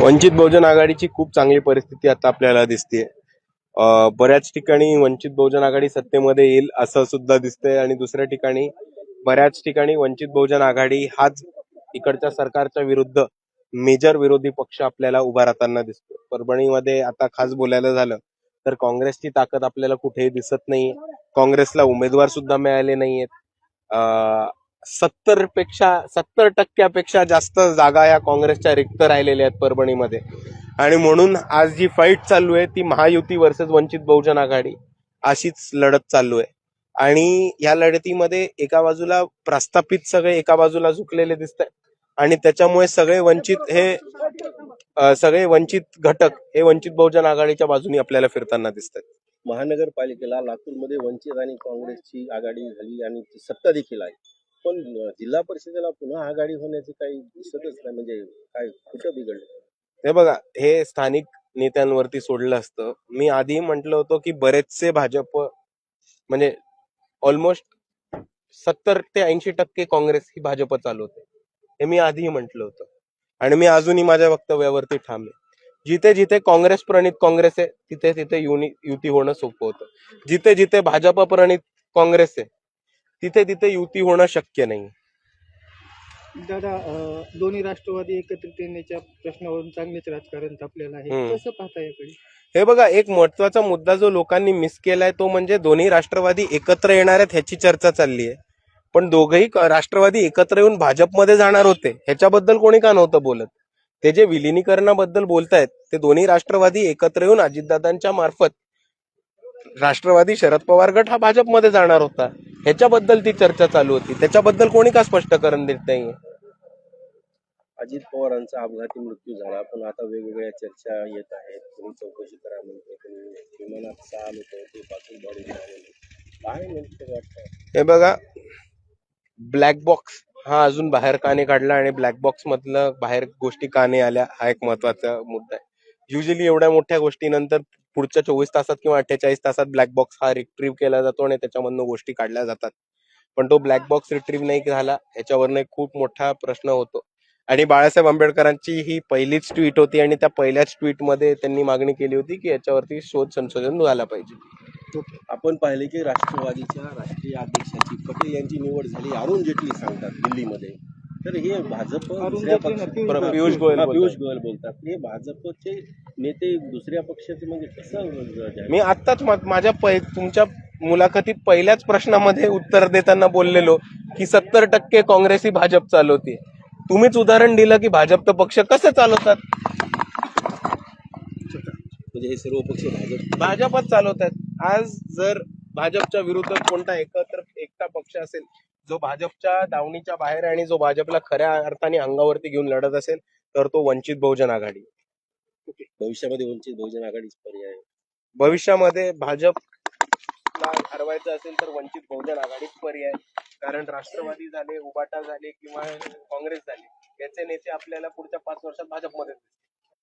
वंचित बहुजन आघाडीची खूप चांगली परिस्थिती आता आपल्याला दिसते. बऱ्याच ठिकाणी वंचित बहुजन आघाडी सत्तेमध्ये येईल असं सुद्धा दिसतंय आणि दुसऱ्या ठिकाणी बऱ्याच ठिकाणी वंचित बहुजन आघाडी हाच इकडच्या सरकारच्या विरुद्ध मेजर विरोधी पक्ष आपल्याला उभा राहताना दिसतो. परभणीमध्ये आता खास बोलायला झालं तर काँग्रेसची ताकद आपल्याला कुठेही दिसत नाही. काँग्रेसला उमेदवार सुद्धा मिळाले नाहीयेत. 70% जास्त जागा या काँग्रेसच्या रिक्त राहिलेल्या आहेत परभणीमध्ये. आणि म्हणून आज जी फाईट चालू आहे ती महायुती वर्सेस वंचित बहुजन आघाडी अशीच लढत चालू आहे. आणि या लढतीमध्ये एका बाजूला प्रस्थापित सगळे एका बाजूला झुकलेले दिसत आहेत आणि त्याच्यामुळे सगळे वंचित घटक हे वंचित बहुजन आघाडीच्या बाजूने आपल्याला फिरताना दिसत आहेत. महानगरपालिकेला लातूरमध्ये वंचित आणि काँग्रेसची आघाडी झाली आणि ती सत्ता देखील आहे, पण जिल्हा परिषदेला पुन्हा आघाडी होण्याचे काही दिसतच नाही. म्हणजे काय कुठं बिघडलं? हे बघा, हे स्थानिक नेत्यांवरती सोडलं असतं. मी आधी म्हटलं होतं की बरेचसे भाजप म्हणजे ऑलमोस्ट 70 ते 80% काँग्रेस ही भाजप चालवते, हे मी आधीही म्हटलं होतं आणि मी अजूनही माझ्या वक्तव्यावरती ठाम आहे. जिथे जिथे काँग्रेस प्रणित काँग्रेस आहे तिथे तिथे युती होणं सोपं होतं. जिथे जिथे भाजप प्रणित काँग्रेस आहे तिथे तिथे युती होणं शक्य नाही. दादा, दोन्ही राष्ट्रवादी एकत्रित येण्याच्या प्रश्नावरून चांगलेच राजकारण तापलेलं आहे, कसं पाहता याकडे? हे बघा, एक महत्वाचा मुद्दा जो लोकांनी मिस केलाय तो म्हणजे दोन्ही राष्ट्रवादी एकत्र येणार आहेत ह्याची चर्चा चालली आहे. पण दोघही राष्ट्रवादी एकत्र येऊन भाजपमध्ये जाणार होते ह्याच्याबद्दल कोणी का नव्हतं बोलत. ते जे विलिनीकरणाबद्दल बोलतायत ते दोन्ही राष्ट्रवादी एकत्र येऊन अजितदादांच्या मार्फत राष्ट्रवादी शरद पवार गट हा भाजपमध्ये जाणार होता ह्याच्याबद्दल ती चर्चा चालू होती. त्याच्याबद्दल कोणी का स्पष्टीकरण देत नाहीये? अजित पवारांचा अपघाती मृत्यू झाला, पण आता वेगवेगळ्या चर्चा येत आहेत. कोणी चौकशी करा म्हणते, कोणी विमानात 6 लोक ते पासून बॉडी मिळालेली. काय नेमकं वाटतं? हे बघा, ब्लॅक बॉक्स हा अजून बाहेर का नाही काढला आणि ब्लॅक बॉक्स मधलं बाहेर गोष्टी का नाही आल्या हा एक महत्वाचा मुद्दा आहे. युजली एवढ्या मोठ्या गोष्टीनंतर पुढच्या 24 तासात किंवा 48 तासात ब्लॅक बॉक्स हा रिट्रीव्ह केला जातो आणि त्याच्यामधनं गोष्टी काढल्या जातात. पण तो ब्लॅक बॉक्स रिट्रीव्ह नाही झाला ह्याच्यावरनं एक खूप मोठा प्रश्न होतो. आणि बाळासाहेब आंबेडकरांची ही पहिलीच ट्विट होती आणि त्या पहिल्याच ट्विटमध्ये त्यांनी मागणी केली होती की याच्यावरती शोध संशोधन झालं पाहिजे. आपण पाहिले की राष्ट्रवादीच्या राष्ट्रीय अध्यक्षाची पटेल यांची निवड झाली, अरुण जेटली सांगतात दिल्लीमध्ये. तर हे भाजप पियुष गोयल बोलतात. हे भाजपचे नेते दुसऱ्या पक्षाचे म्हणजे कसं? मी आत्ताच माझ्या तुमच्या मुलाखतीत पहिल्याच प्रश्नामध्ये उत्तर देताना बोललेलो की 70% काँग्रेस ही भाजप चालवते. तुम्हीच उदाहरण दिलं की भाजपचं पक्ष कसं चालवतात. म्हणजे हे सर्व पक्ष भाजपच चालवतात. आज जर भाजपच्या विरुद्ध कोणता एकटा पक्ष असेल जो भाजपच्या दावणीच्या बाहेर आणि जो भाजपला खऱ्या अर्थाने अंगावरती घेऊन लढत असेल तर तो वंचित बहुजन आघाडी. भविष्यामध्ये वंचित बहुजन आघाडीच पर्याय. भविष्यामध्ये भाजपला हरवायचं असेल तर वंचित बहुजन आघाडीच पर्याय. कारण राष्ट्रवादी झाले, उबाटा झाले किंवा काँग्रेस झाले याचे नेते आपल्याला पुढच्या 5 वर्षात भाजपमध्ये